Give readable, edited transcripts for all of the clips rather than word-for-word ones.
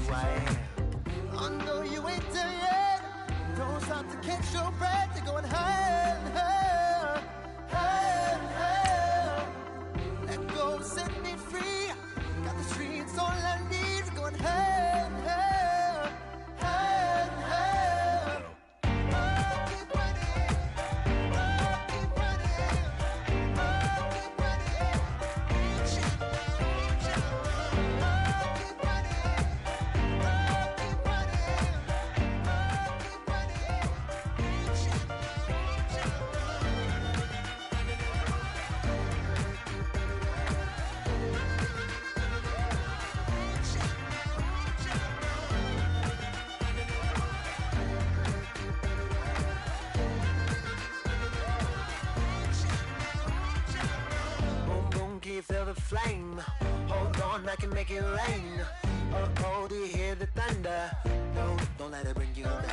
who I am. I know you ain't done yet. Don't stop to catch your breath. You're going higher and higher, higher and higher. Let go, set me free. Got the streets all I need. We're going higher and higher, higher and higher. Oh, keep running. Oh, keep running. Oh, keep running. Reach out, reach out. Oh, keep running. Oh, keep running. Oh, keep running. Reach out, reach out. Boom, boom, can you feel the flame? Hold on, I can make it rain. Oh, do you hear the thunder? No, don't let it bring you down.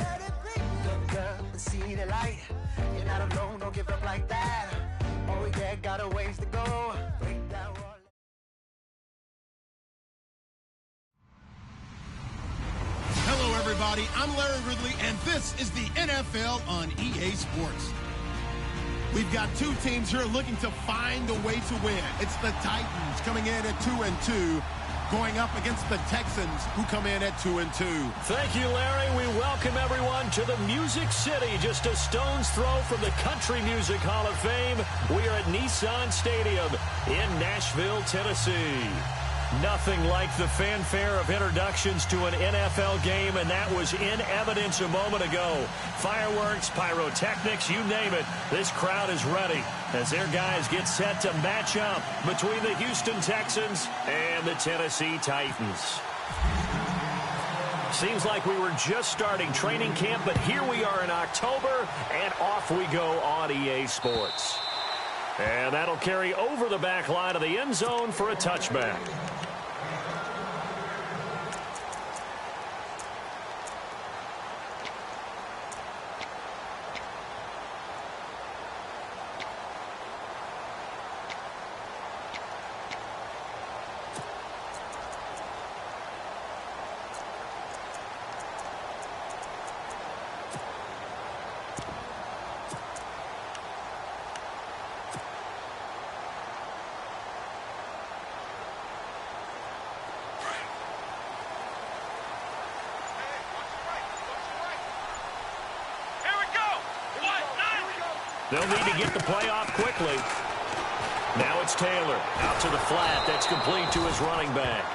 Look up and see the light. You're not alone, don't give up like that. Oh yeah, got a ways to go. Break that wall. Hello, everybody. I'm Larry Ridley, and this is the NFL on EA Sports. We've got two teams here looking to find a way to win. It's the Titans coming in at 2-2, going up against the Texans, who come in at 2-2. Thank you, Larry. We welcome everyone to the Music City, just a stone's throw from the Country Music Hall of Fame. We are at Nissan Stadium in Nashville, Tennessee. Nothing like the fanfare of introductions to an NFL game, and that was in evidence a moment ago. Fireworks, pyrotechnics, you name it. This crowd is ready as their guys get set to match up between the Houston Texans and the Tennessee Titans. Seems like we were just starting training camp, but here we are in October, and off we go on EA Sports. And that'll carry over the back line of the end zone for a touchback. They'll need to get the play off quickly. Now it's Taylor out to the flat. That's complete to his running back.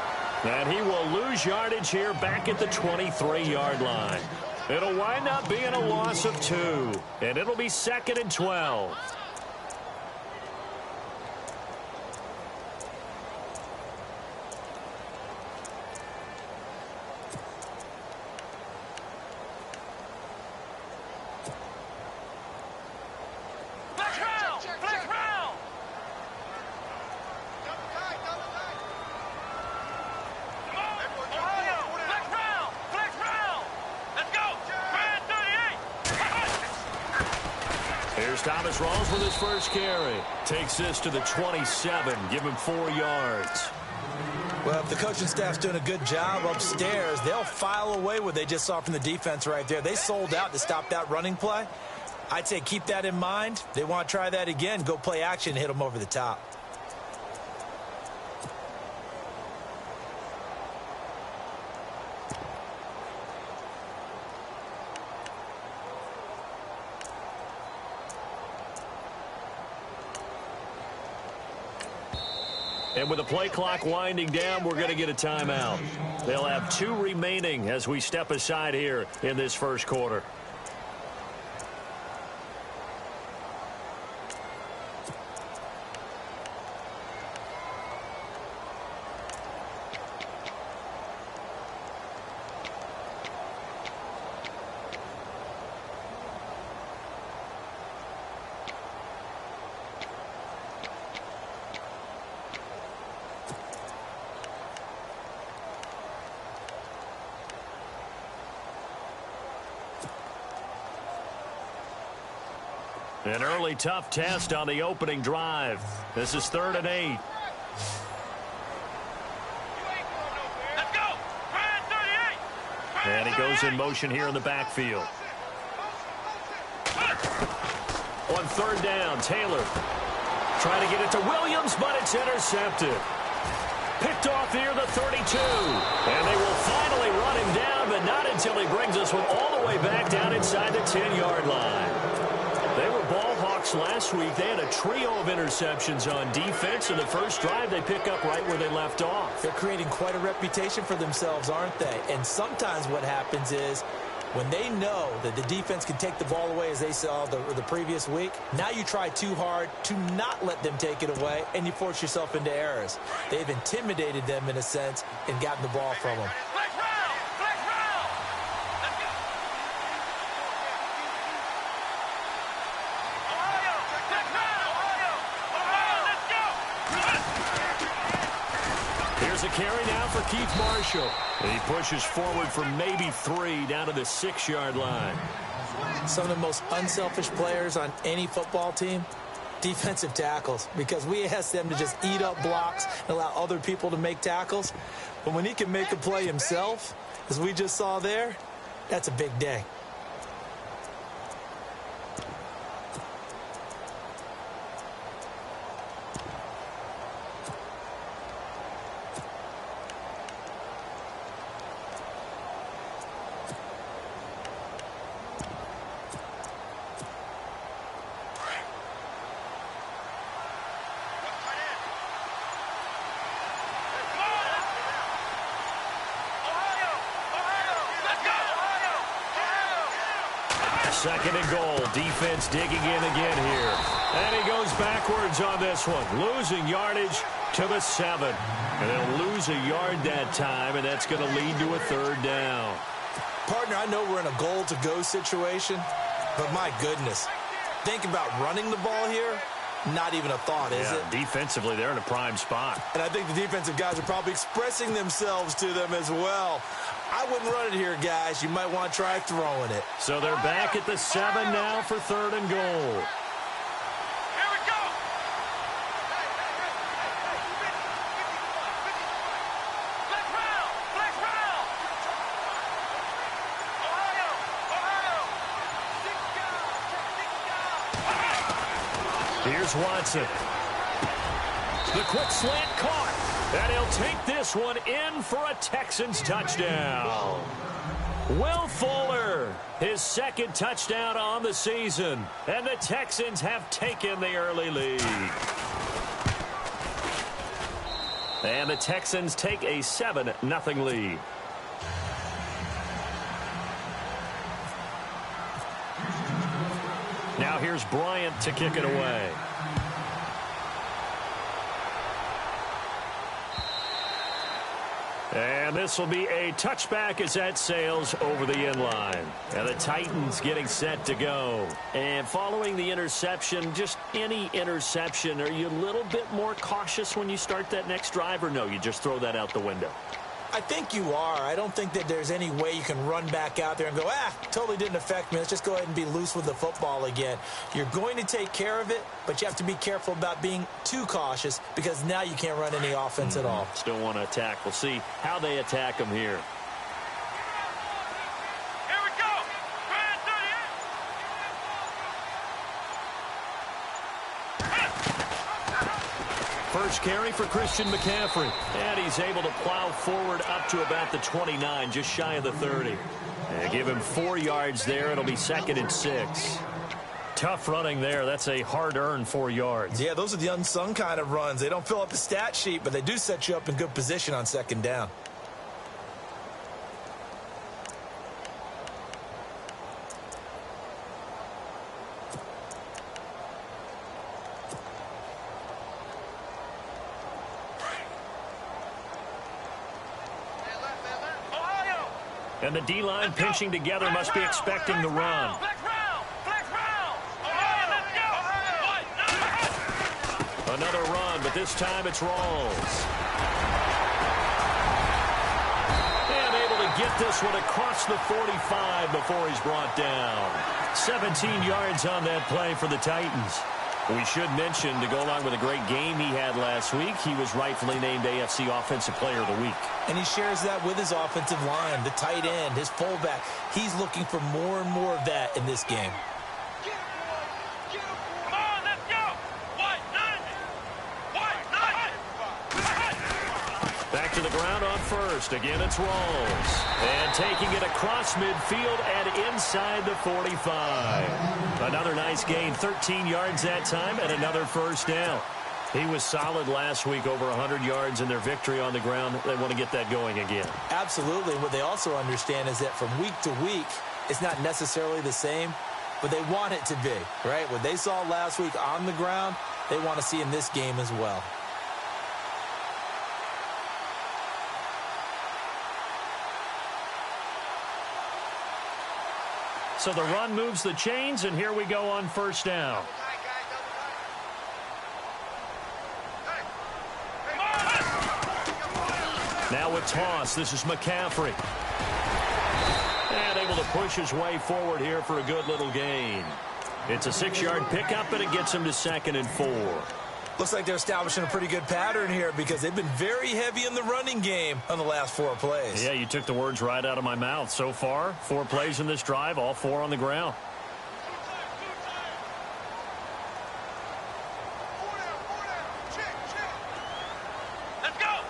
And he will lose yardage here back at the 23-yard line. It'll wind up being a loss of 2. And it'll be 2nd and 12. Thomas Rawls with his first carry. Takes this to the 27. Give him 4 yards. Well, if the coaching staff's doing a good job upstairs, they'll file away what they just saw from the defense right there. They sold out to stop that running play. I'd say keep that in mind. They want to try that again. Go play action, hit them over the top. And with the play clock winding down, we're going to get a timeout. They'll have 2 remaining as we step aside here in this first quarter. An early tough test on the opening drive. This is 3rd and 8. Let's go! Ryan 38! goes in motion here in the backfield. On third down, Taylor trying to get it to Williams, but it's intercepted. Picked off near the 32. And they will finally run him down, but not until he brings us all the way back down inside the 10-yard line. They were ball hawks last week. They had a trio of interceptions on defense. In the first drive, they pick up right where they left off. They're creating quite a reputation for themselves, aren't they? And sometimes what happens is when they know that the defense can take the ball away, as they saw the previous week, now you try too hard to not let them take it away, and you force yourself into errors. They've intimidated them, in a sense, and gotten the ball from them. Here's a carry now for Keith Marshall. And he pushes forward for maybe 3 down to the 6-yard line. Some of the most unselfish players on any football team, defensive tackles, because we ask them to just eat up blocks and allow other people to make tackles. But when he can make a play himself, as we just saw there, that's a big day. Second and goal. Defense digging in again here. And he goes backwards on this one. Losing yardage to the 7. And they'll lose a yard that time, and that's going to lead to a 3rd down. Partner, I know we're in a goal-to-go situation, but my goodness. Think about running the ball here. Not even a thought, is it? Defensively, they're in a prime spot. And I think the defensive guys are probably expressing themselves to them as well. I wouldn't run it here, guys. You might want to try throwing it. So they're back at the 7 now for 3rd and goal. Here we go. Flex round. Ohio. Here's Watson. The quick slant caught. And he'll take this one in for a Texans touchdown. Will Fuller, his 2nd touchdown on the season. And the Texans have taken the early lead. And the Texans take a 7-0 lead. Now here's Bryant to kick it away. And this will be a touchback as that sails over the end line. And the Titans getting set to go. And following the interception, just any interception, are you a little bit more cautious when you start that next drive, or no, you just throw that out the window? I think you are. I don't think that there's any way you can run back out there and go, totally didn't affect me. Let's just go ahead and be loose with the football again. You're going to take care of it, but you have to be careful about being too cautious because now you can't run any offense at all. Still want to attack. We'll see how they attack them here. Here we go. First carry for Christian McCaffrey. And he's able to plow forward up to about the 29, just shy of the 30. And give him 4 yards there. It'll be 2nd and 6. Tough running there. That's a hard-earned 4 yards. Yeah, those are the unsung kind of runs. They don't fill up the stat sheet, but they do set you up in good position on 2nd down. And the D-line pinching together must be expecting the run. Another run, but this time it's Rawls. And able to get this one across the 45 before he's brought down. 17 yards on that play for the Titans. We should mention, to go along with a great game he had last week, he was rightfully named AFC Offensive Player of the Week. And he shares that with his offensive line, the tight end, his fullback. He's looking for more and more of that in this game. Come on, let's go! Back to the ground on first. Again, it's Rawls. And taking it across midfield and inside the 45. Another nice gain, 13 yards that time, and another first down. He was solid last week, over 100 yards in their victory on the ground. They want to get that going again. Absolutely. What they also understand is that from week to week, it's not necessarily the same, but they want it to be, right? What they saw last week on the ground, they want to see in this game as well. So the run moves the chains, and here we go on first down. Now a toss. This is McCaffrey. And able to push his way forward here for a good little gain. It's a 6-yard pickup, and it gets him to 2nd and 4. Looks like they're establishing a pretty good pattern here because they've been very heavy in the running game on the last 4 plays. Yeah, you took the words right out of my mouth. So far, 4 plays in this drive, all 4 on the ground. Let's go!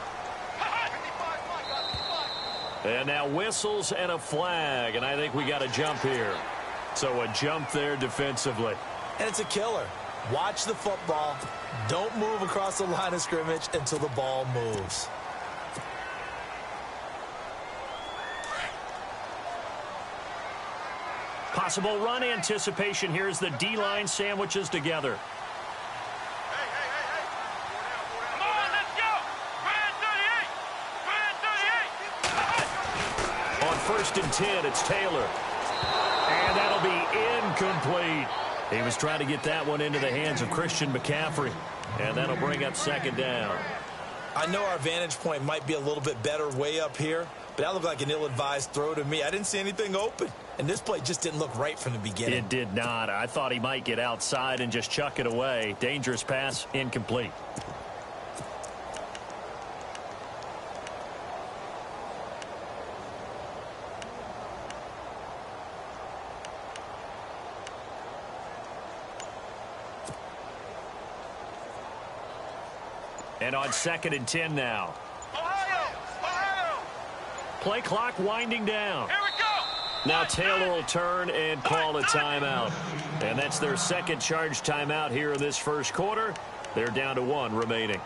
And now whistles and a flag, and I think we got a jump here. So a jump there defensively. And it's a killer. Watch the football. Don't move across the line of scrimmage until the ball moves. Possible run anticipation here as the D-line sandwiches together. Come on, let's go! Grand 38! On 1st and 10, it's Taylor. And that'll be incomplete. He was trying to get that one into the hands of Christian McCaffrey. And that'll bring up 2nd down. I know our vantage point might be a little bit better way up here, but that looked like an ill-advised throw to me. I didn't see anything open, and this play just didn't look right from the beginning. It did not. I thought he might get outside and just chuck it away. Dangerous pass, incomplete. And on 2nd and 10 now. Ohio! Play clock winding down. Here we go! Now Taylor will turn and call a timeout. And that's their 2nd charge timeout here in this 1st quarter. They're down to 1 remaining.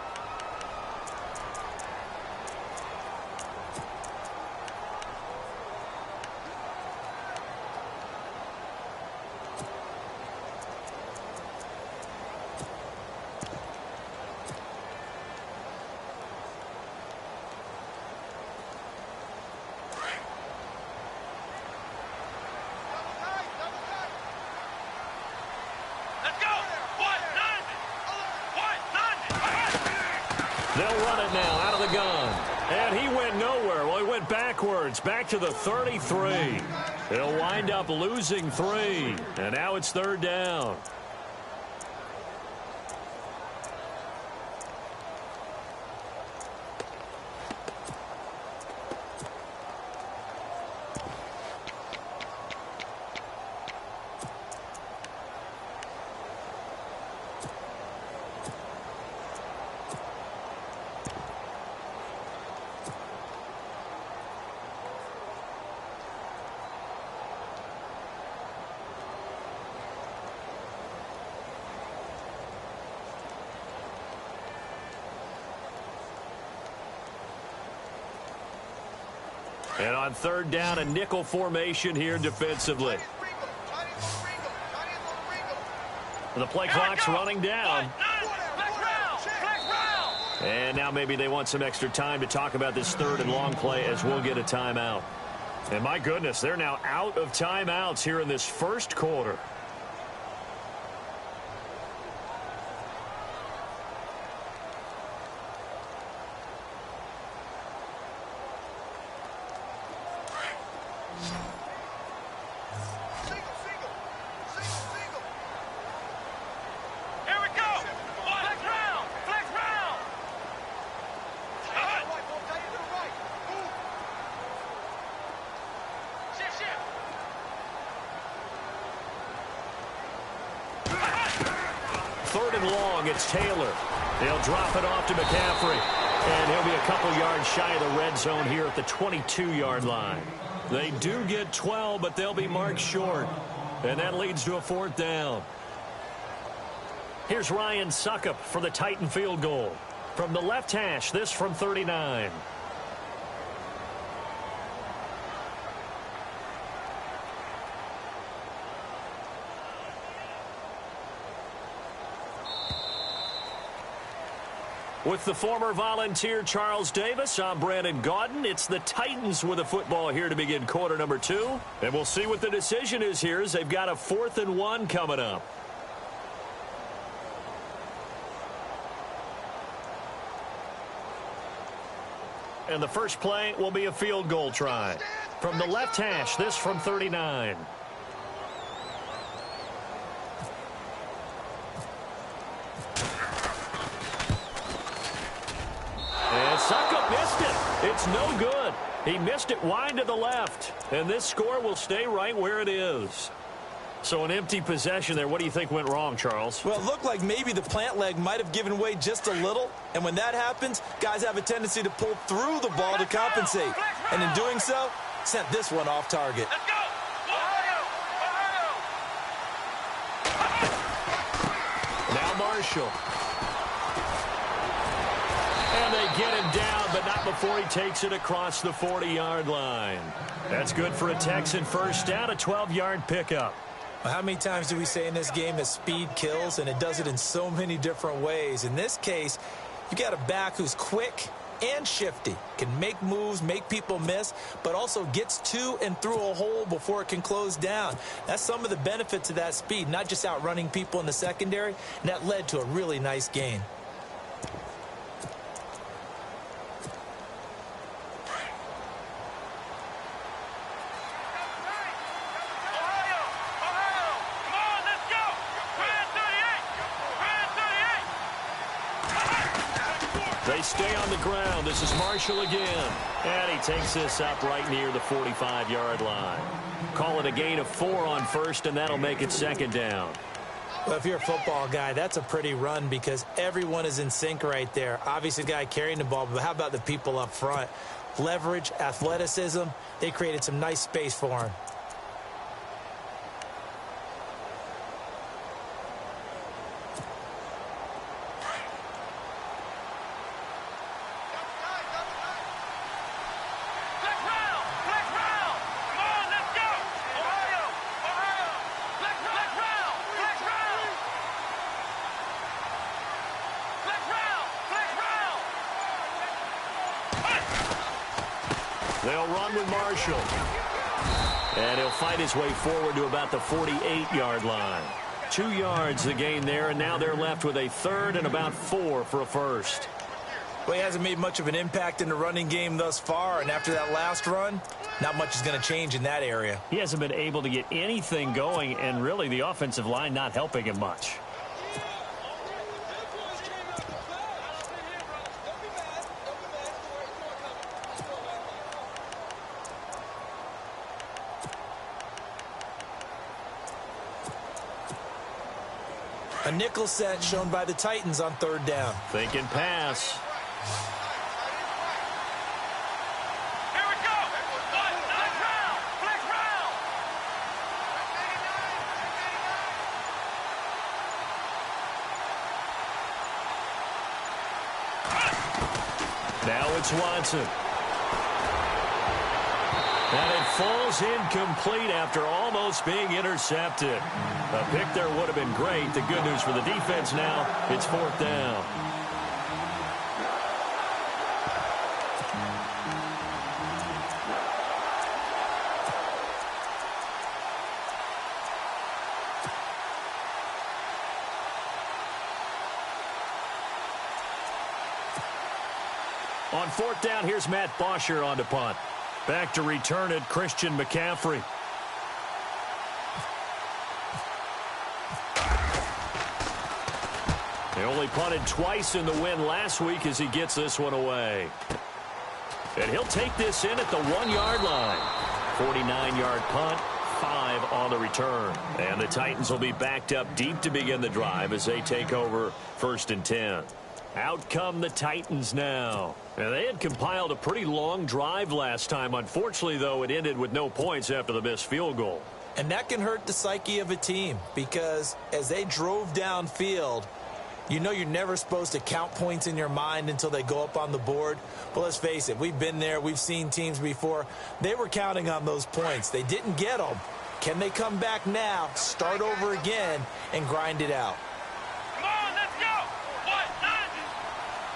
They'll run it now out of the gun. And he went nowhere. Well, he went backwards, back to the 33. He'll wind up losing 3. And now it's 3rd down. And on 3rd down, a nickel formation here defensively. The play clock's running down. And now maybe they want some extra time to talk about this 3rd and long play as we'll get a timeout. And my goodness, they're now out of timeouts here in this 1st quarter. Here 3rd and long. It's Taylor. They'll drop it off to McCaffrey. And he'll be a couple yards shy of the red zone here at the 22-yard line. They do get 12, but they'll be marked short. And that leads to a 4th down. Here's Ryan Suckup for the Titan field goal. From the left hash, this from 39. With the former Volunteer Charles Davis, I'm Brandon Gaudin. It's the Titans with the football here to begin quarter number 2. And we'll see what the decision is here as they've got a 4th and 1 coming up. And the first play will be a field goal try. From the left hash, this from 39. And Suckup missed it. It's no good. He missed it wide to the left. And this score will stay right where it is. So an empty possession there. What do you think went wrong, Charles? Well, it looked like maybe the plant leg might have given way just a little. And when that happens, guys have a tendency to pull through the ball to compensate. And in doing so, sent this one off target. Let's go! Ohio! Now Marshall. And they get him down, but not before he takes it across the 40-yard line. That's good for a Texan first down, a 12-yard pickup. Well, how many times do we say in this game that speed kills, and it does it in so many different ways? In this case, you got a back who's quick and shifty, can make moves, make people miss, but also gets to and through a hole before it can close down. That's some of the benefits of that speed, not just outrunning people in the secondary, and that led to a really nice gain. They stay on the ground. This is Marshall again. And he takes this up right near the 45-yard line. Call it a gain of 4 on first, and that'll make it 2nd down. Well, if you're a football guy, that's a pretty run because everyone is in sync right there. Obviously, the guy carrying the ball, but how about the people up front? Leverage, athleticism, they created some nice space for him. They'll run with Marshall. And he'll fight his way forward to about the 48-yard line. 2 yards the gain there, and now they're left with a 3rd and about 4 for a first. Well, he hasn't made much of an impact in the running game thus far, and after that last run, not much is going to change in that area. He hasn't been able to get anything going, and really the offensive line not helping him much. A nickel set shown by the Titans on 3rd down. Thinking pass. Here we go! Flex round! Flex round! Now it's Watson. And it falls incomplete after almost being intercepted. A pick there would have been great. The good news for the defense now, it's 4th down. On 4th down, here's Matt Bosher on to punt. Back to return it, Christian McCaffrey. They only punted twice in the win last week as he gets this one away. And he'll take this in at the 1-yard line. 49-yard punt, 5 on the return. And the Titans will be backed up deep to begin the drive as they take over 1st and 10. Out come the Titans now. And they had compiled a pretty long drive last time. Unfortunately, though, it ended with no points after the missed field goal. And that can hurt the psyche of a team because as they drove downfield, you know you're never supposed to count points in your mind until they go up on the board. But let's face it, we've been there. We've seen teams before. They were counting on those points. They didn't get them. Can they come back now, start over again, and grind it out? Come on, let's go. 190.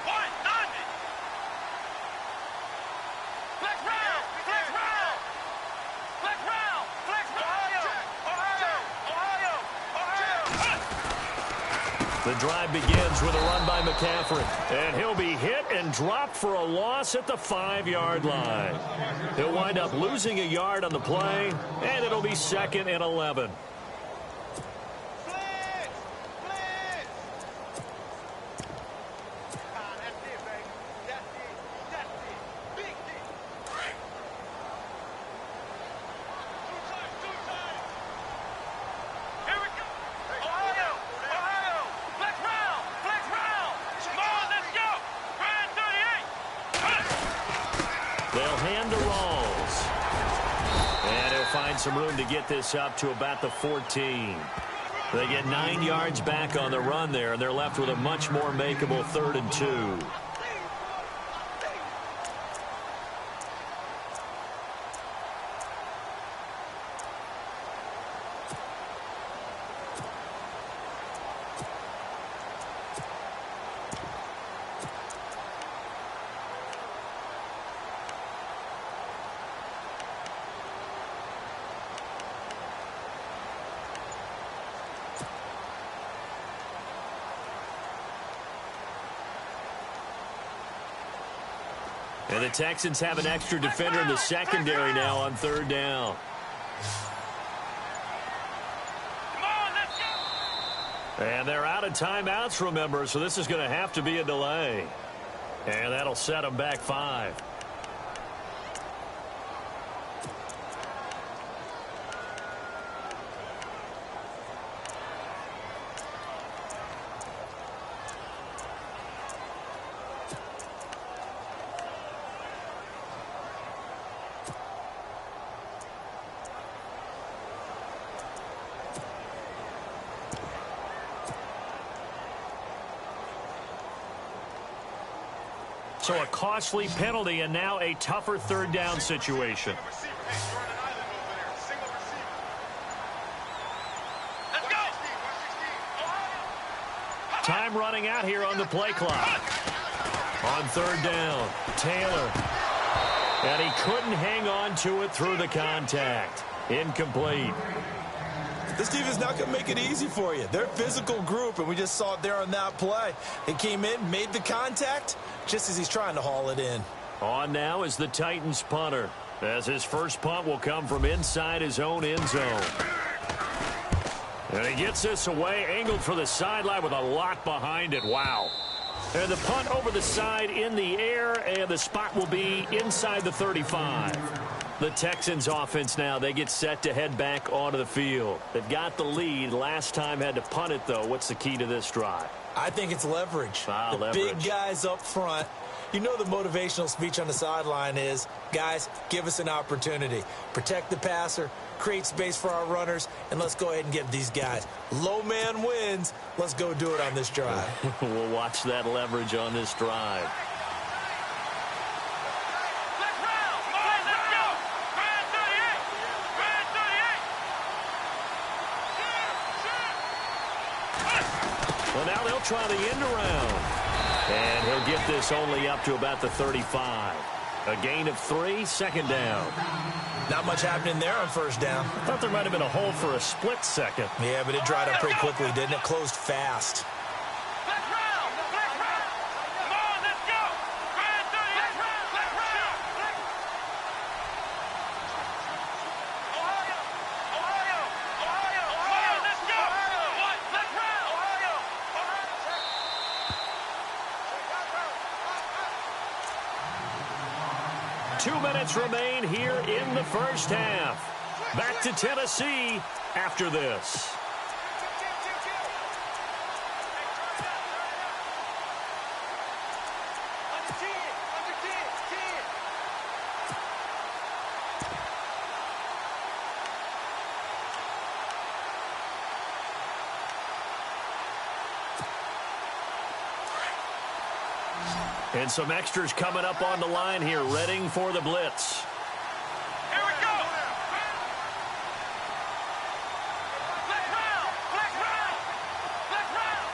190. Flex round. Flex round. Flex round. Flex round. Ohio. Ohio. Ohio. The drive begins with a run by McCaffrey. And he'll be hit and dropped for a loss at the 5-yard line. He'll wind up losing a yard on the play, and it'll be 2nd and 11. Some room to get this up to about the 14. They get 9 yards back on the run there, and they're left with a much more makeable 3rd and 2. And the Texans have an extra defender in the secondary now on 3rd down. And they're out of timeouts, remember, so this is going to have to be a delay. And that'll set them back 5. So a costly penalty and now a tougher 3rd down situation. Time running out here on the play clock. On 3rd down, Taylor. And he couldn't hang on to it through the contact. Incomplete. This defense is not going to make it easy for you. They're a physical group, and we just saw it there on that play. He came in, made the contact, just as he's trying to haul it in. On now is the Titans punter, as his first punt will come from inside his own end zone. And he gets this away, angled for the sideline with a lot behind it. Wow. And the punt over the side in the air, and the spot will be inside the 35. The Texans offense now, they get set to head back onto the field. They've got the lead. Last time had to punt it, though. What's the key to this drive? I think it's leverage. The big guys up front. You know the motivational speech on the sideline is, guys, give us an opportunity. Protect the passer, create space for our runners, and let's go ahead and give these guys. Low man wins. Let's go do it on this drive. We'll watch that leverage on this drive. Well, now they'll try the end around. And he'll get this only up to about the 35. A gain of 3, 2nd down. Not much happening there on 1st down. Thought there might have been a hole for a split second. Yeah, but it dried up pretty quickly, didn't it? Closed fast. Remain here in the first half. Back to Tennessee after this. And some extras coming up on the line here, readying for the blitz. Here we go. Black round. Black round. Black round.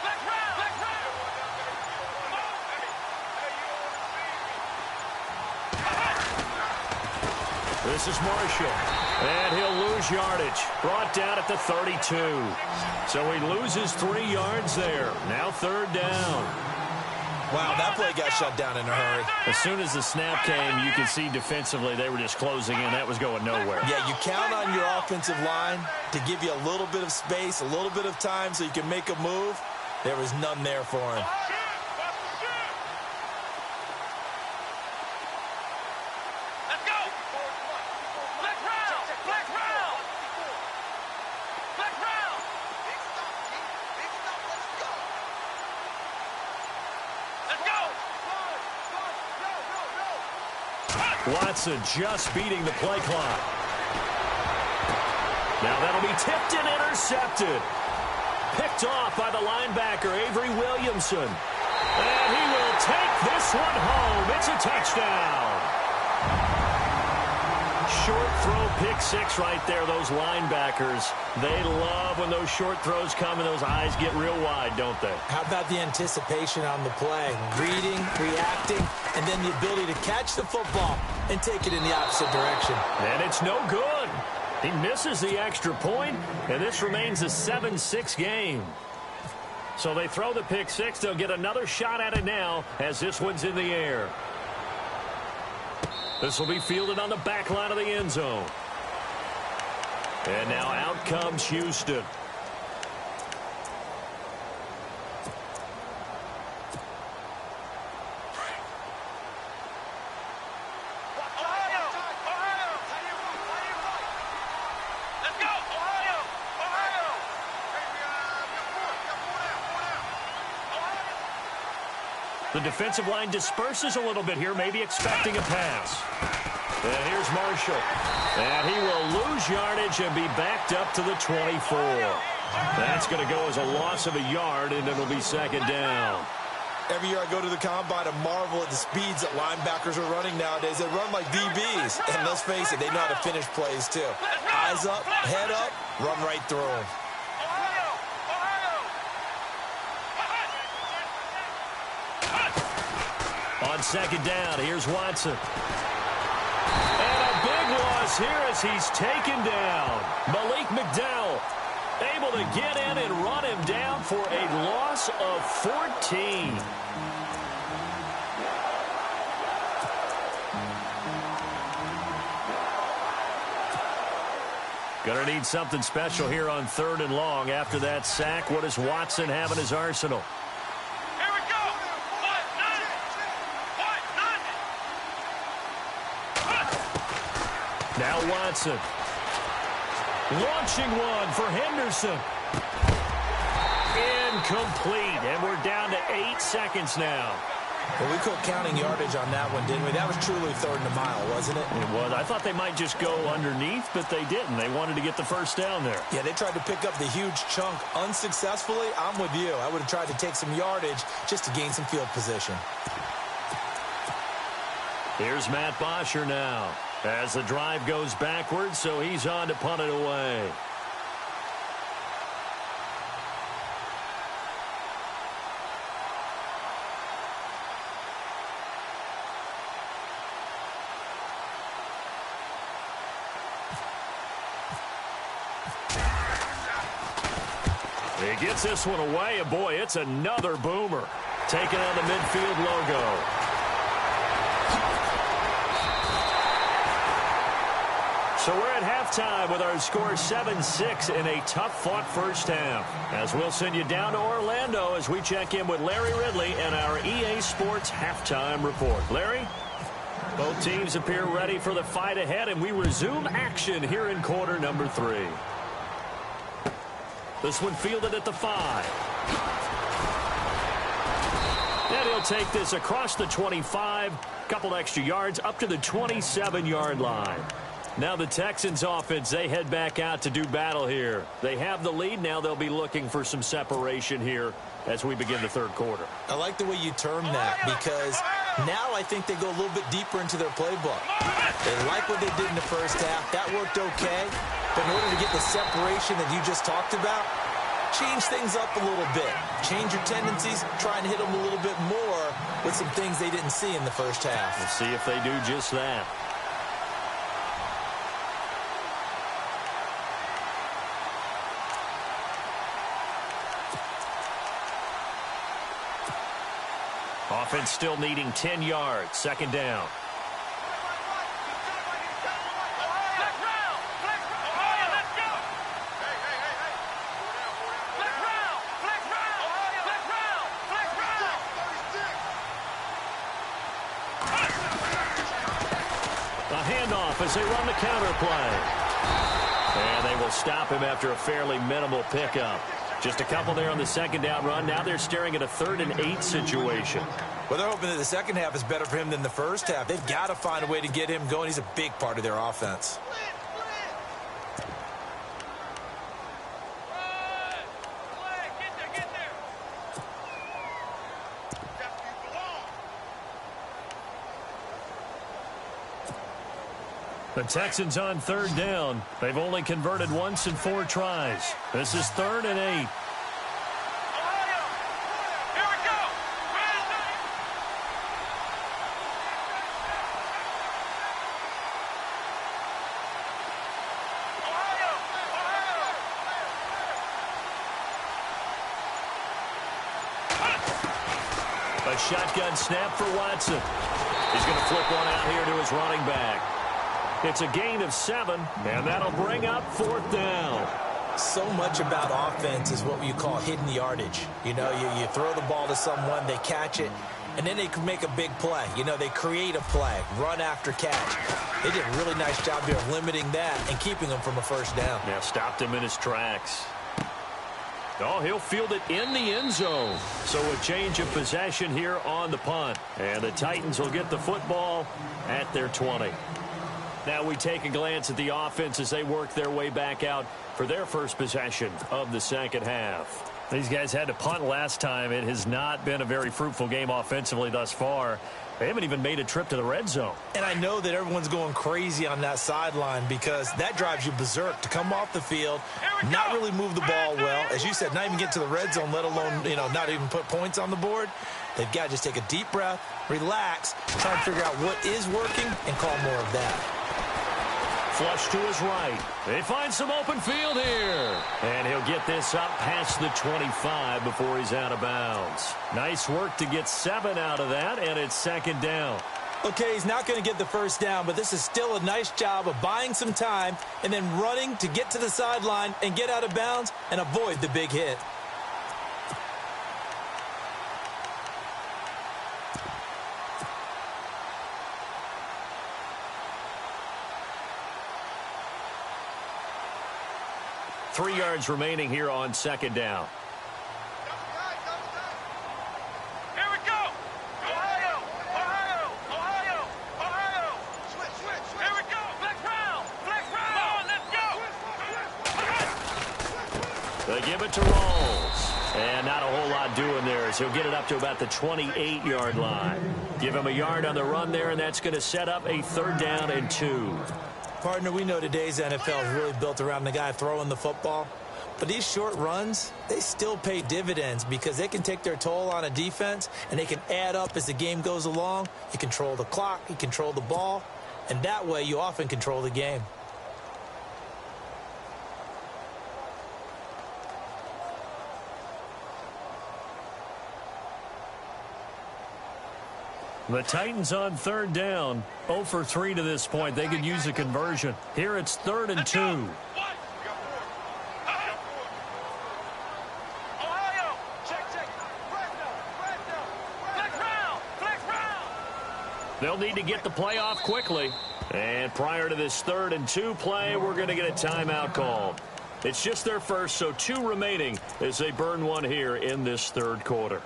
Black round. Black round. This is Marshall. And he'll lose yardage. Brought down at the 32. So he loses 3 yards there. Now 3rd down. Wow, that play got shut down in a hurry. As soon as the snap came, you could see defensively they were just closing in. That was going nowhere. Yeah, you count on your offensive line to give you a little bit of space, a little bit of time so you can make a move. There was none there for him. Watson just beating the play clock. Now that'll be tipped and intercepted. Picked off by the linebacker, Avery Williamson. And he will take this one home. It's a touchdown. Short throw, pick 6 right there. Those linebackers, they love when those short throws come and those eyes get real wide, don't they? How about the anticipation on the play? Reading, reacting, and then the ability to catch the football and take it in the opposite direction. And it's no good. He misses the extra point, and this remains a 7-6 game. So they throw the pick 6. They'll get another shot at it now as this one's in the air. This will be fielded on the back line of the end zone. And now out comes Houston. The defensive line disperses a little bit here, maybe expecting a pass. And here's Marshall. And he will lose yardage and be backed up to the 24. That's going to go as a loss of a yard, and it'll be 2nd down. Every year I go to the combine and marvel at the speeds that linebackers are running nowadays. They run like DBs. And let's face it, they know how to finish plays too. Eyes up, head up, run right through them. On 2nd down, here's Watson. And a big loss here as he's taken down. Malik McDowell able to get in and run him down for a loss of 14. Gonna need something special here on 3rd and long. After that sack, what does Watson have in his arsenal? Now Watson. Launching one for Henderson. Incomplete. And we're down to 8 seconds now. Well, we quit counting yardage on that one, didn't we? That was truly 3rd and a mile, wasn't it? It was. I thought they might just go underneath, but they didn't. They wanted to get the 1st down there. Yeah, they tried to pick up the huge chunk unsuccessfully. I'm with you. I would have tried to take some yardage just to gain some field position. Here's Matt Bosher now. As the drive goes backwards, so he's on to punt it away. He gets this one away, and boy, it's another boomer. Taking on the midfield logo. So we're at halftime with our score 7-6 in a tough-fought first half. As we'll send you down to Orlando as we check in with Larry Ridley and our EA Sports Halftime Report. Larry? Both teams appear ready for the fight ahead, and we resume action here in quarter number 3. This one fielded at the 5. And he'll take this across the 25, couple extra yards up to the 27-yard line. Now the Texans offense, they head back out to do battle here. They have the lead. Now they'll be looking for some separation here as we begin the third quarter. I like the way you term that, because now I think they go a little bit deeper into their playbook. They like what they did in the first half. That worked okay. But in order to get the separation that you just talked about, change things up a little bit. Change your tendencies, try and hit them a little bit more with some things they didn't see in the first half. We'll see if they do just that. Offense still needing 10 yards. Second down. A handoff as they run the counter play. And they will stop him after a fairly minimal pickup. Just a couple there on the second down run. Now they're staring at a 3rd and 8 situation. Well, they're hoping that the second half is better for him than the first half. They've got to find a way to get him going. He's a big part of their offense. The Texans on 3rd down. They've only converted once in 4 tries. This is 3rd and 8. A shotgun snap for Watson. He's going to flip one out here to his running back. It's a gain of 7, and that'll bring up 4th down. So much about offense is what you call hidden yardage. You know, you throw the ball to someone, they catch it, and then they can make a big play. You know, they create a play, run after catch. They did a really nice job here of limiting that and keeping him from a first down. Yeah, stopped him in his tracks. Oh, he'll field it in the end zone. So a change of possession here on the punt. And the Titans will get the football at their 20. Now we take a glance at the offense as they work their way back out for their first possession of the second half. These guys had to punt last time. It has not been a very fruitful game offensively thus far. They haven't even made a trip to the red zone. And I know that everyone's going crazy on that sideline because that drives you berserk to come off the field, not really move the ball well. As you said, not even get to the red zone, let alone, not even put points on the board. They've got to just take a deep breath, relax, try and figure out what is working and call more of that. Flush to his right. They find some open field here. And he'll get this up past the 25 before he's out of bounds. Nice work to get 7 out of that, and it's second down. Okay, he's not going to get the first down, but this is still a nice job of buying some time and then running to get to the sideline and get out of bounds and avoid the big hit. Three yards remaining here on second down. Here we go. Ohio, Ohio, Ohio, Ohio. Switch. Here we go. Flex round. Let's go. They give it to Rawls. And not a whole lot doing there as he'll get it up to about the 28-yard line. Give him a yard on the run there, and that's going to set up a 3rd down and 2. Partner, we know today's NFL is really built around the guy throwing the football. But these short runs, they still pay dividends because they can take their toll on a defense and they can add up as the game goes along. You control the clock, you control the ball, and that way you often control the game. The Titans on 3rd down. 0 for 3 to this point. They could use a conversion. Here it's 3rd and 2. They'll need to get the play off quickly. And prior to this 3rd and 2 play, we're going to get a timeout called. It's just their first, so 2 remaining as they burn one here in this 3rd quarter.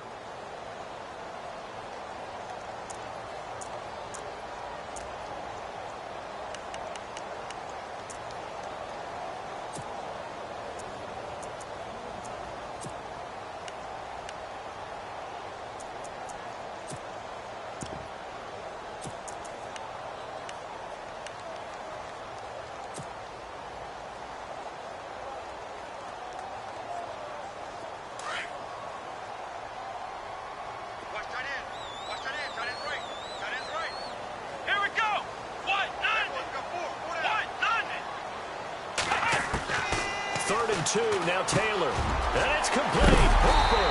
Now Taylor, and it's complete. Hooper,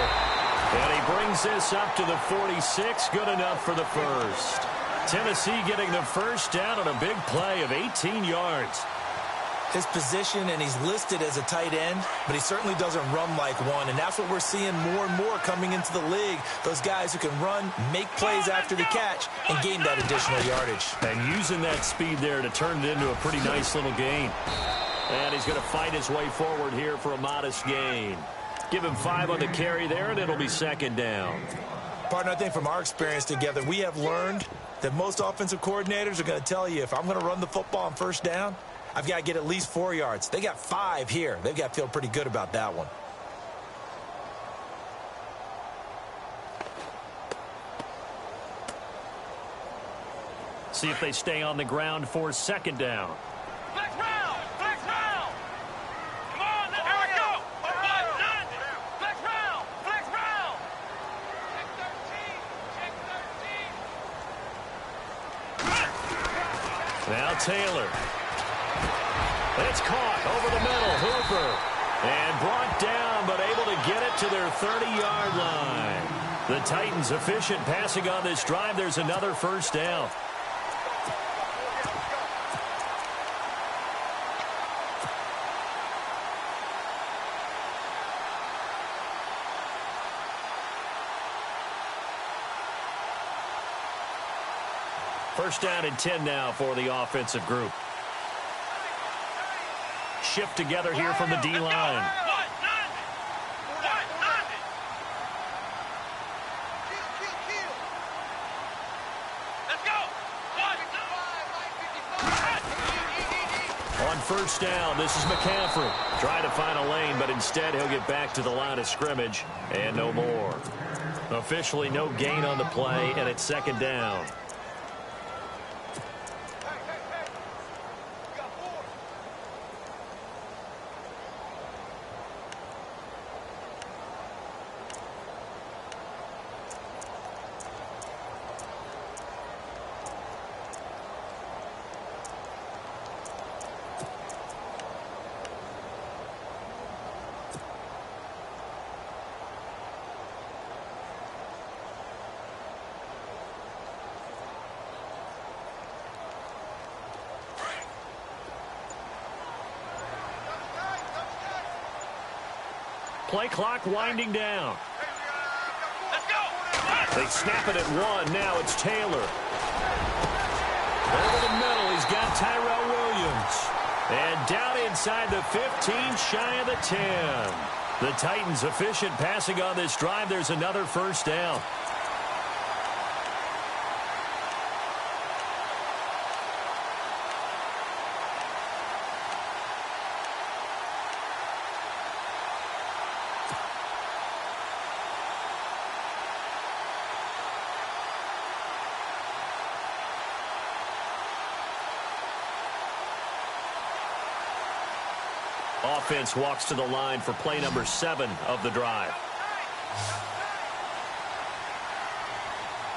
and he brings this up to the 46. Good enough for the first. Tennessee getting the first down on a big play of 18 yards. His position, and he's listed as a tight end, but he certainly doesn't run like one, and that's what we're seeing more and more coming into the league. Those guys who can run, make plays after the catch, and gain that additional yardage. And using that speed there to turn it into a pretty nice little gain. And he's going to fight his way forward here for a modest gain. Give him 5 on the carry there, and it'll be 2nd down. Partner, I think from our experience together, we have learned that most offensive coordinators are going to tell you, if I'm going to run the football on 1st down, I've got to get at least 4 yards. They got 5 here. They've got to feel pretty good about that one. See if they stay on the ground for 2nd down. Now Taylor. It's caught over the middle. Hooper. And brought down, but able to get it to their 30-yard line. The Titans efficient passing on this drive. There's another 1st down. First down and 10 now for the offensive group. Shift together here from the D-line. On 1st down, this is McCaffrey. Trying to find a lane, but instead he'll get back to the line of scrimmage and no more. Officially no gain on the play, and it's 2nd down. Play clock winding down. Let's go. They snap it at 1. Now it's Taylor. Over the middle, he's got Tyrell Williams. And down inside the 15, shy of the 10. The Titans efficient passing on this drive. There's another 1st down. Offense walks to the line for play number 7 of the drive.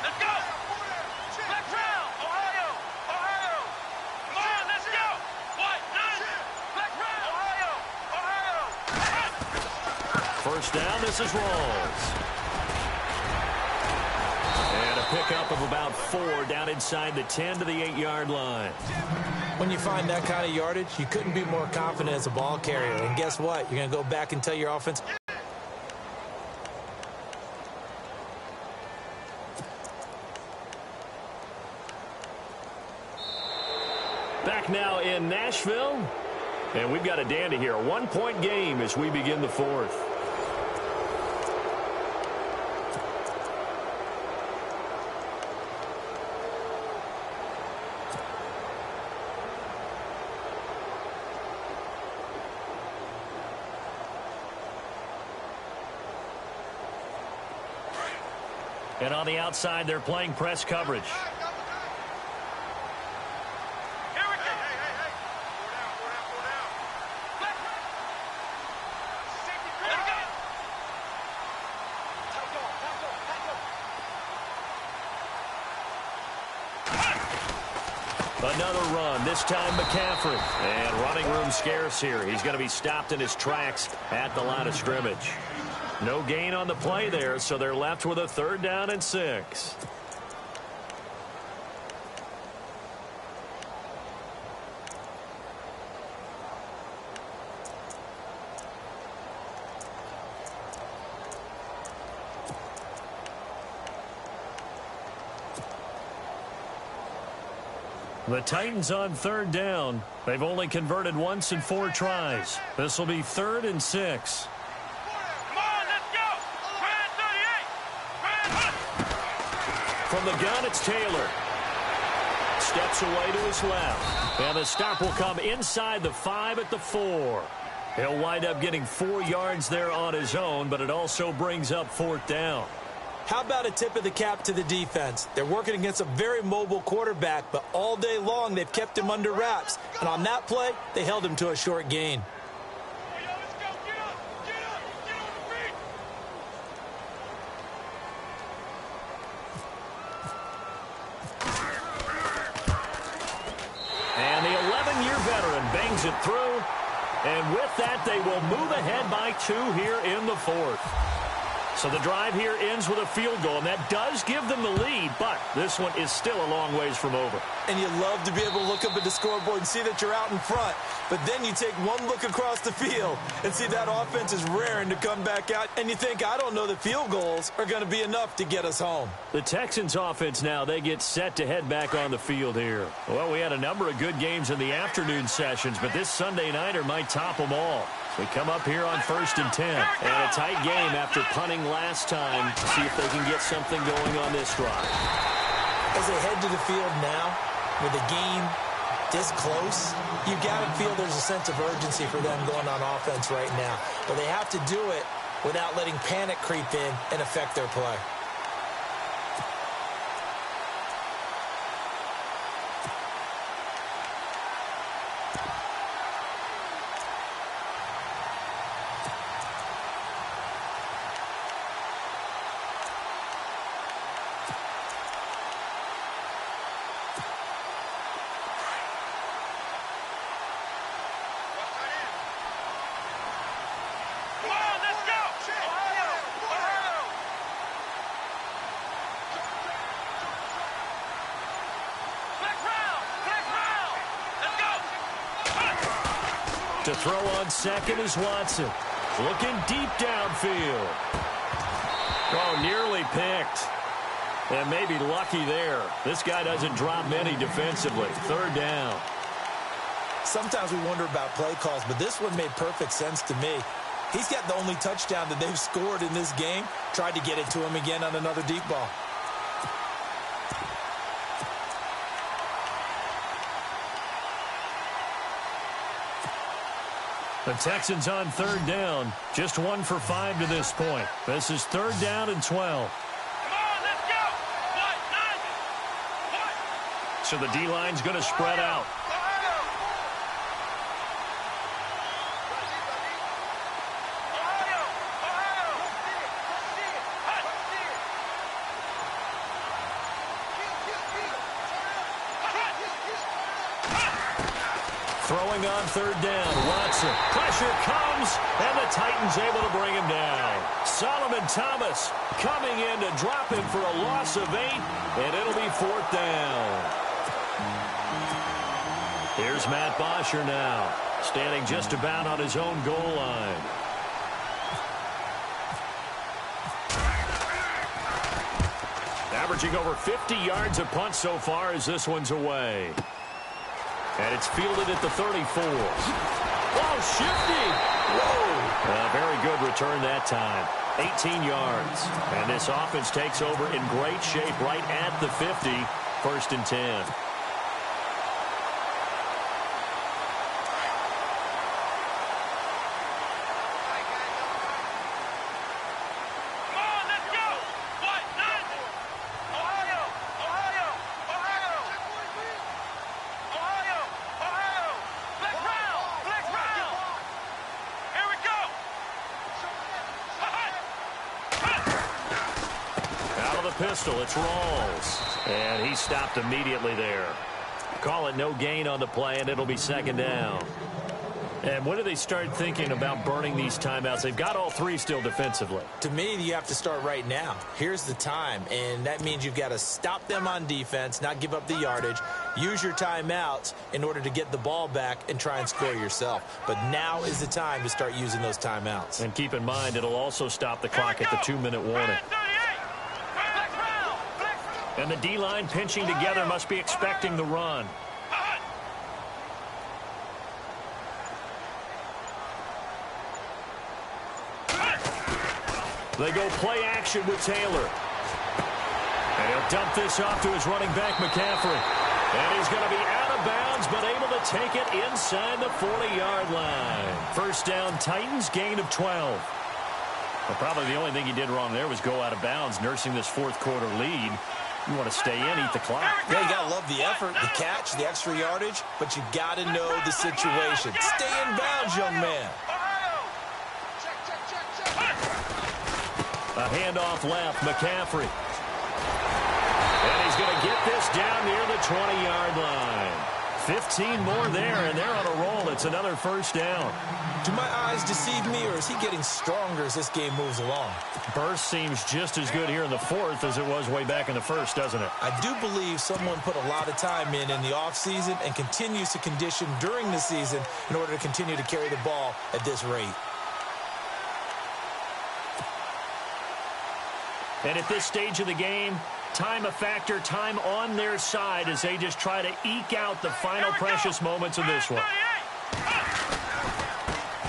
Let's go. Back round. Ohio. Come on, let's go. What? Back round. Ohio. 1st down, this is Rawls. And a pickup of about 4 down inside the 10 to the 8-yard line. When you find that kind of yardage, you couldn't be more confident as a ball carrier. And guess what? You're going to go back and tell your offense. Back now in Nashville. And we've got a dandy here. A one-point game as we begin the fourth. And on the outside, they're playing press coverage. Here we go. Hey. Four down. Safety critical. Another run, this time McCaffrey. And running room scarce here. He's going to be stopped in his tracks at the line of scrimmage. No gain on the play there, so they're left with a 3rd down and 6. The Titans on 3rd down. They've only converted once in 4 tries. This will be 3rd and 6. Come on, let's go. Grand 38. From the gun, it's Taylor. Steps away to his left. And the stop will come inside the 5 at the 4. He'll wind up getting 4 yards there on his own, but it also brings up 4th down. How about a tip of the cap to the defense? They're working against a very mobile quarterback, but all day long they've kept him under wraps. And on that play, they held him to a short gain. Let's go. Get up on the feet. And the 11-year veteran bangs it through. And with that, they will move ahead by 2 here in the 4th. So the drive here ends with a field goal, and that does give them the lead, but this one is still a long ways from over. And you love to be able to look up at the scoreboard and see that you're out in front. But then you take one look across the field and see that offense is raring to come back out. And you think, I don't know that field goals are going to be enough to get us home. The Texans offense now, they get set to head back on the field here. Well, we had a number of good games in the afternoon sessions, but this Sunday nighter might top them all. We come up here on 1st and 10. And a tight game after punting last time. See if they can get something going on this drive. As they head to the field now, with the game this close, you got to feel there's a sense of urgency for them going on offense right now. But they have to do it without letting panic creep in and affect their play. To throw on second is Watson. Looking deep downfield. Oh, nearly picked. And maybe lucky there. This guy doesn't drop many defensively. 3rd down. Sometimes we wonder about play calls, but this one made perfect sense to me. He's got the only touchdown that they've scored in this game. Tried to get it to him again on another deep ball. The Texans on 3rd down. Just 1 for 5 to this point. This is 3rd down and 12. Come on, let's go. So the D-line's going to spread out. Throwing on 3rd down, Watson. Pressure comes, and the Titans able to bring him down. Solomon Thomas coming in to drop him for a loss of 8, and it'll be 4th down. Here's Matt Bosher now, standing just about on his own goal line. Averaging over 50 yards a punt so far as this one's away. And it's fielded at the 34. Oh, shifty. Whoa. A very good return that time. 18 yards. And this offense takes over in great shape right at the 50. 1st and 10. Pistol, it's Rawls. And he stopped immediately there. Call it no gain on the play, and it'll be 2nd down. And when do they start thinking about burning these timeouts? They've got all 3 still defensively. To me, you have to start right now. Here's the time, and that means you've got to stop them on defense, not give up the yardage, use your timeouts in order to get the ball back and try and score yourself. But now is the time to start using those timeouts. And keep in mind, it'll also stop the clock at the 2-minute warning. And the D-line pinching together must be expecting the run. They go play action with Taylor. And he'll dump this off to his running back, McCaffrey. And he's going to be out of bounds, but able to take it inside the 40-yard line. 1st down, Titans, gain of 12. Well, probably the only thing he did wrong there was go out of bounds, nursing this 4th quarter lead. You want to stay in, eat the clock. Yeah, you got to love the effort, the catch, the extra yardage, but you got to know the situation. Stay in bounds, young man. A handoff left, McCaffrey. And he's going to get this down near the 20-yard line. 15 more there, and they're on a roll. It's another 1st down. Do my eyes deceive me, or is he getting stronger as this game moves along? Burst seems just as good here in the 4th as it was way back in the 1st, doesn't it? I do believe someone put a lot of time in the offseason and continues to condition during the season in order to continue to carry the ball at this rate. And at this stage of the game, time a factor, time on their side as they just try to eke out the final precious moments of this one.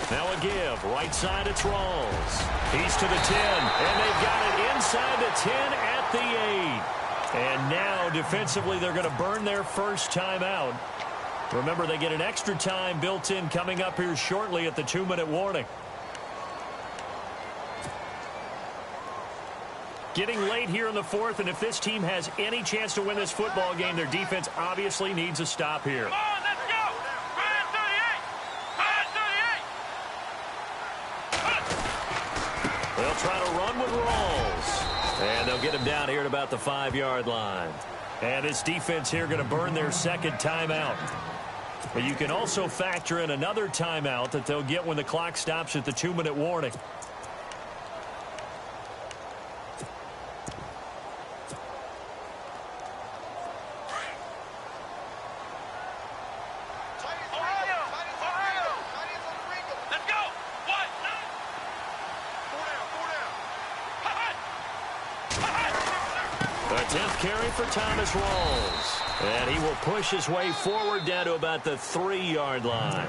Now a give. Right side, it's Rawls. He's to the 10, and they've got it inside the 10 at the 8. And now, defensively, they're going to burn their 1st timeout. Remember, they get an extra time built in coming up here shortly at the 2-minute warning. Getting late here in the 4th, and if this team has any chance to win this football game, their defense obviously needs a stop here. They'll try to run with Rawls. And they'll get him down here at about the 5-yard line. And this defense here going to burn their 2nd timeout. But you can also factor in another timeout that they'll get when the clock stops at the 2-minute warning. For Thomas Rawls. And he will push his way forward down to about the 3-yard line.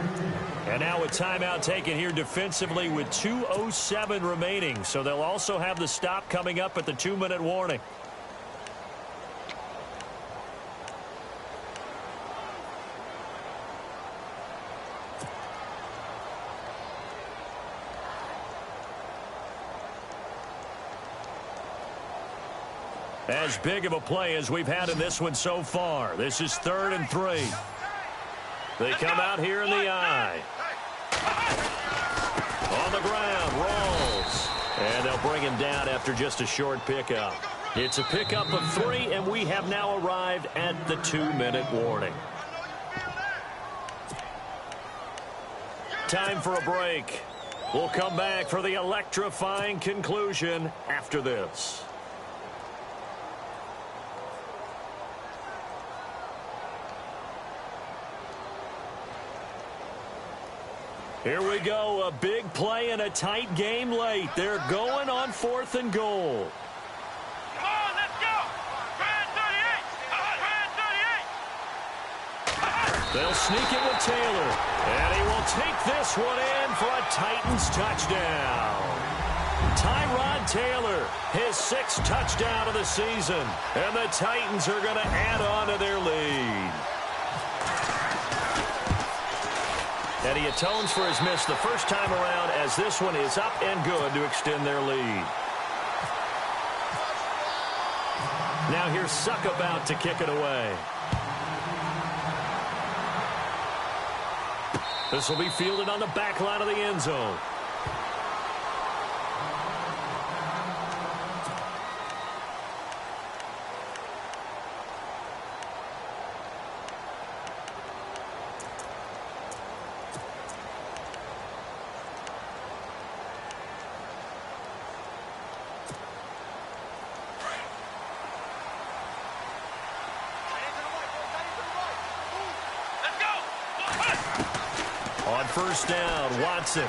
And now a timeout taken here defensively with 2:07 remaining. So they'll also have the stop coming up at the 2-minute warning. As big of a play as we've had in this one so far. This is 3rd and 3. They come out here in the eye. On the ground, Rawls. And they'll bring him down after just a short pickup. It's a pickup of 3, and we have now arrived at the 2-minute warning. Time for a break. We'll come back for the electrifying conclusion after this. Here we go, a big play and a tight game late. They're going on 4th and goal. Come on, let's go! Brand 38! Brand 38! They'll sneak it with Taylor. And he will take this one in for a Titans touchdown. Tyrod Taylor, his 6th touchdown of the season. And the Titans are going to add on to their lead. And he atones for his miss the first time around as this one is up and good to extend their lead. Now here's Suck about to kick it away. This will be fielded on the back line of the end zone. On first down, Watson.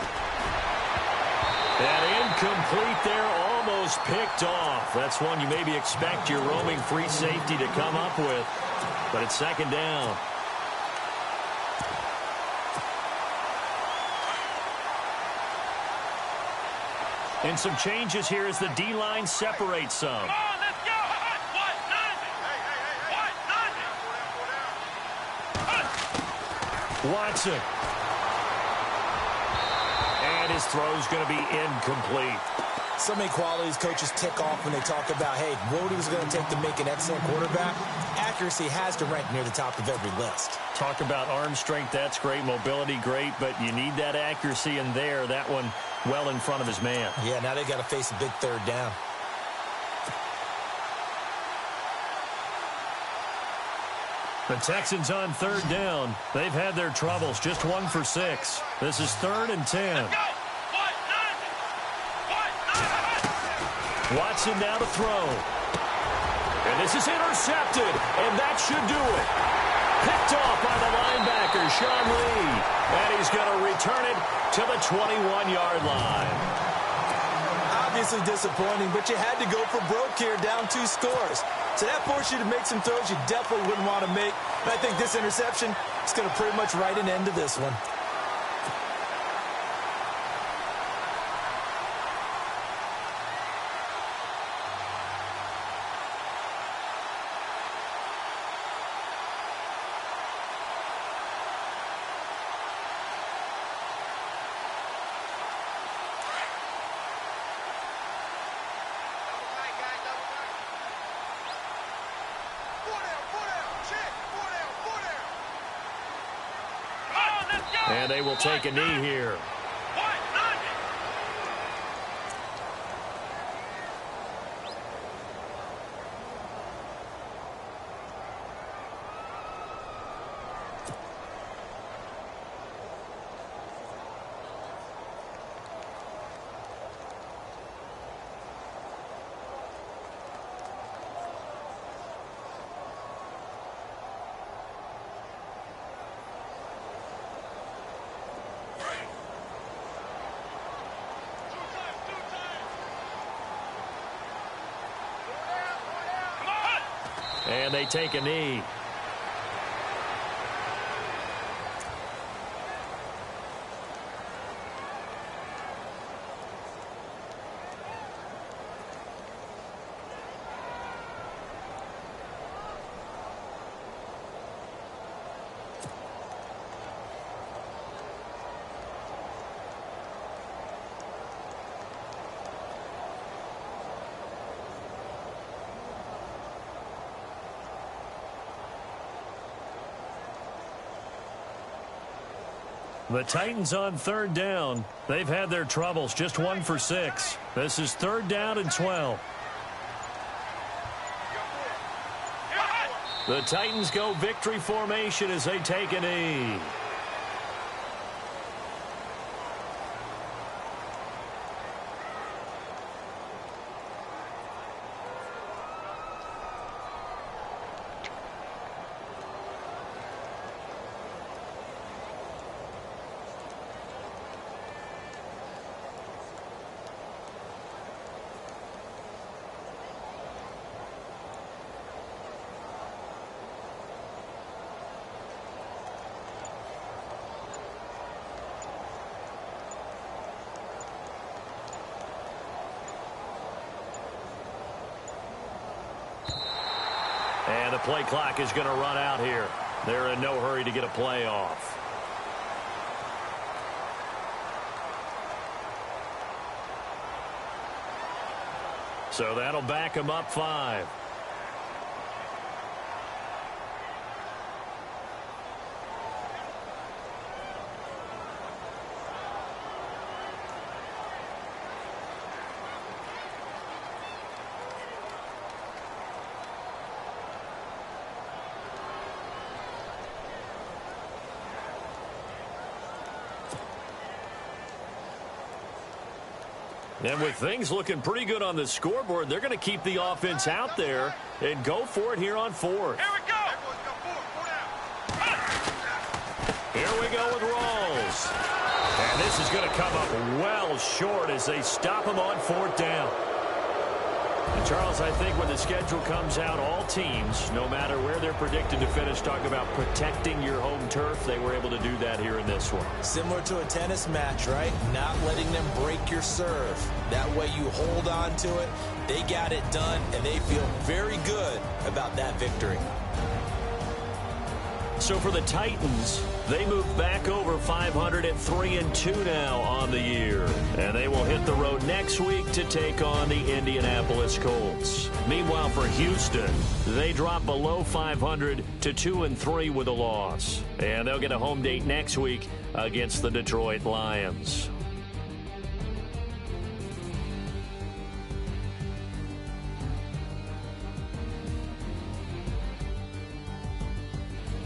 And incomplete there, almost picked off. That's one you maybe expect your roaming free safety to come up with. But it's second down. And some changes here as the D-line separates some. Watson. And his throw's going to be incomplete. So many qualities coaches tick off when they talk about, hey, what is going to take to make an excellent quarterback? Accuracy has to rank near the top of every list. Talk about arm strength, that's great. Mobility, great. But you need that accuracy in there. That one well in front of his man. Yeah, now they got to face a big third down. The Texans on third down. They've had their troubles. Just 1 for 6. This is 3rd and 10. Watson now to throw. And this is intercepted. And that should do it. Picked off by the linebacker, Sean Lee. And he's going to return it to the 21-yard line. Obviously disappointing, but you had to go for broke here, down 2 scores. So that forced you to make some throws you definitely wouldn't want to make. And I think this interception is going to pretty much write an end to this one. And they will take a knee here. And they take a knee. The Titans on third down. They've had their troubles. Just 1 for 6. This is 3rd down and 12. The Titans go victory formation as they take a knee. And the play clock is going to run out here. They're in no hurry to get a play off. So that'll back them up 5. And with things looking pretty good on the scoreboard, they're going to keep the offense out there and go for it here on 4th. Here we go. Here we go with Rawls. And this is going to come up well short as they stop him on 4th down. And Charles, I think when the schedule comes out, all teams, no matter where they're predicted to finish, talk about protecting your home turf. They were able to do that here in this one. Similar to a tennis match, right? Not letting them break your serve. That way you hold on to it. They got it done, and they feel very good about that victory. So for the Titans, they move back over 500 at 3-2 now on the year. And they will hit the road next week to take on the Indianapolis Colts. Meanwhile, for Houston, they drop below 500 to 2-3 with a loss. And they'll get a home date next week against the Detroit Lions.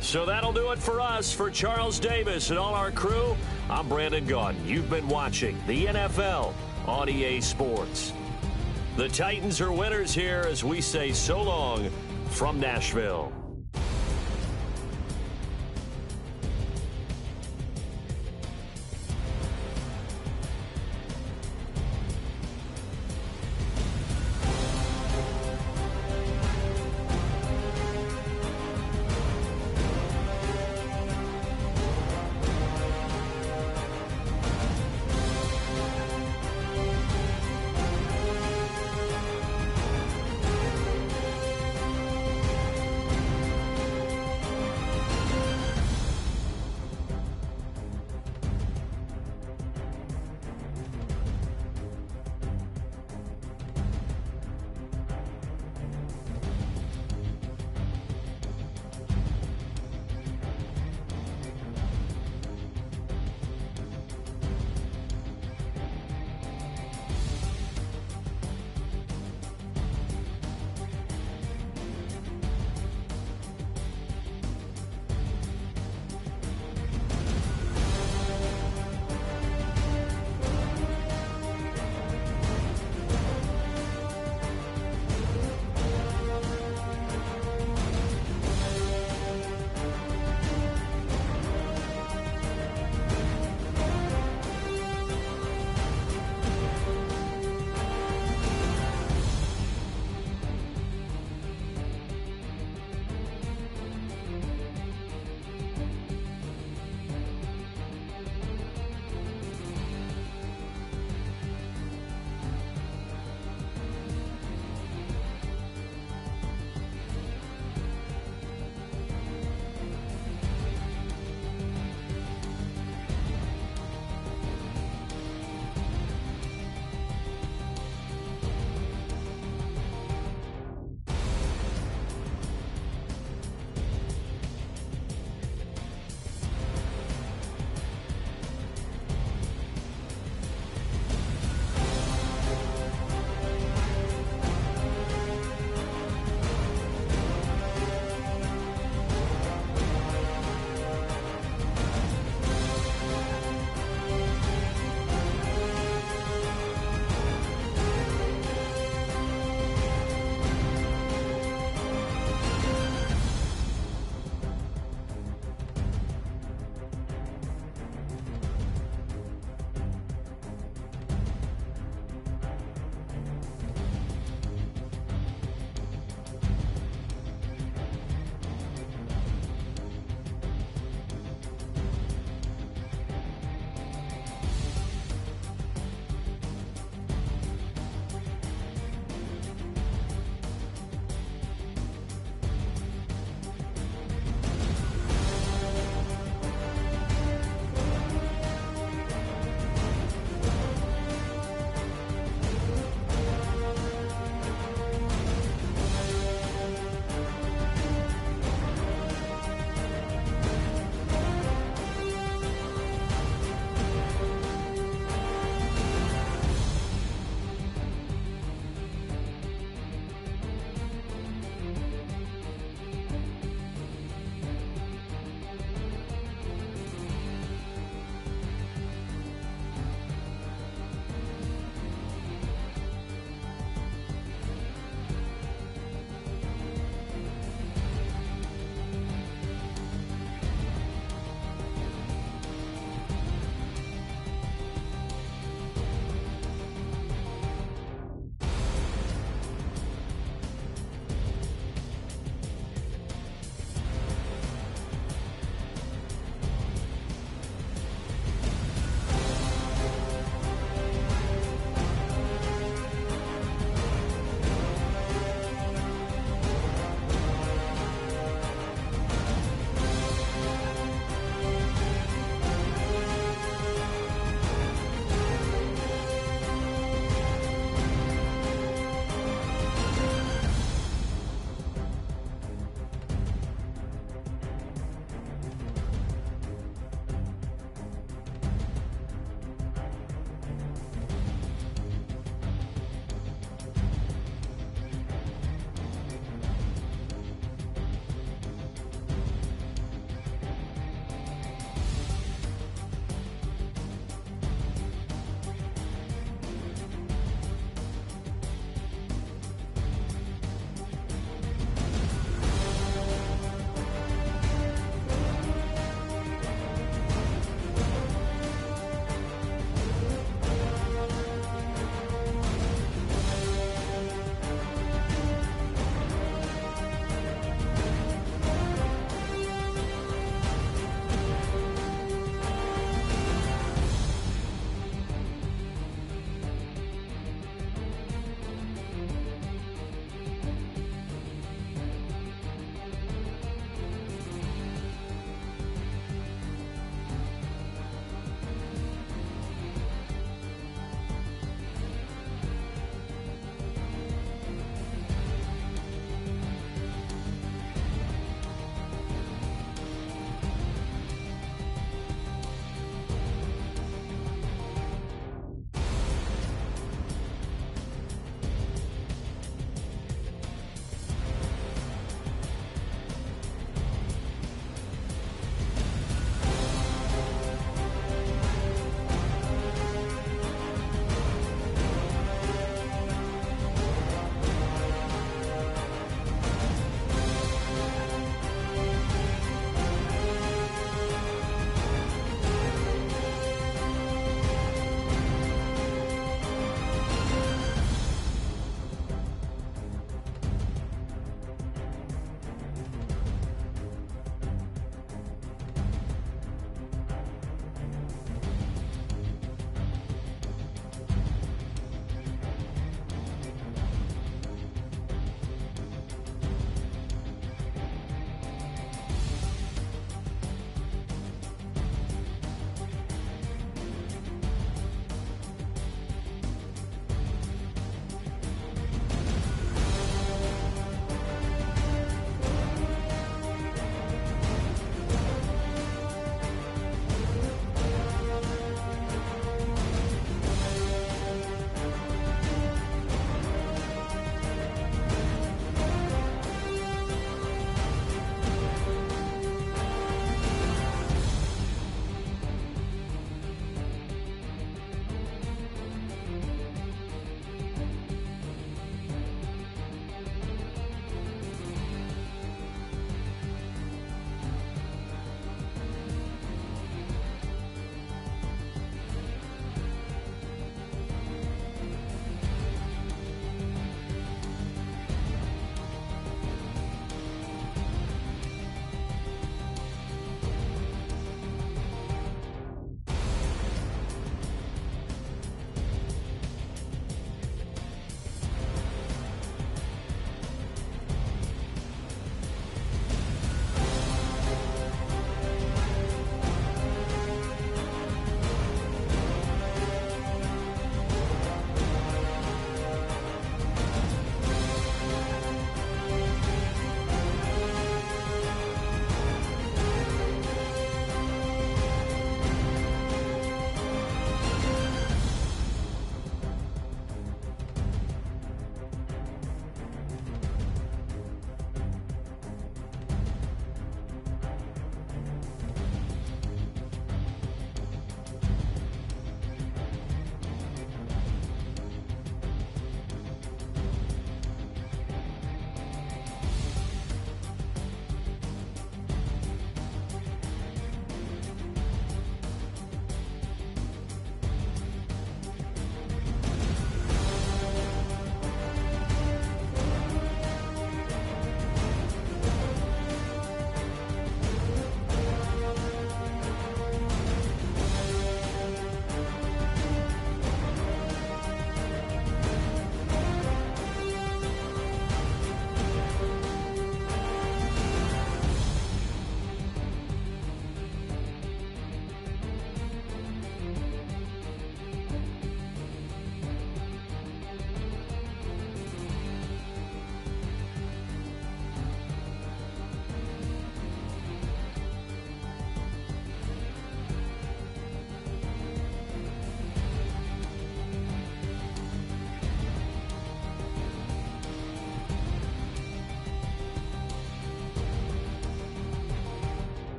So that'll do it for us. For Charles Davis and all our crew, I'm Brandon Gaudin. You've been watching the NFL on EA Sports. The Titans are winners here as we say so long from Nashville.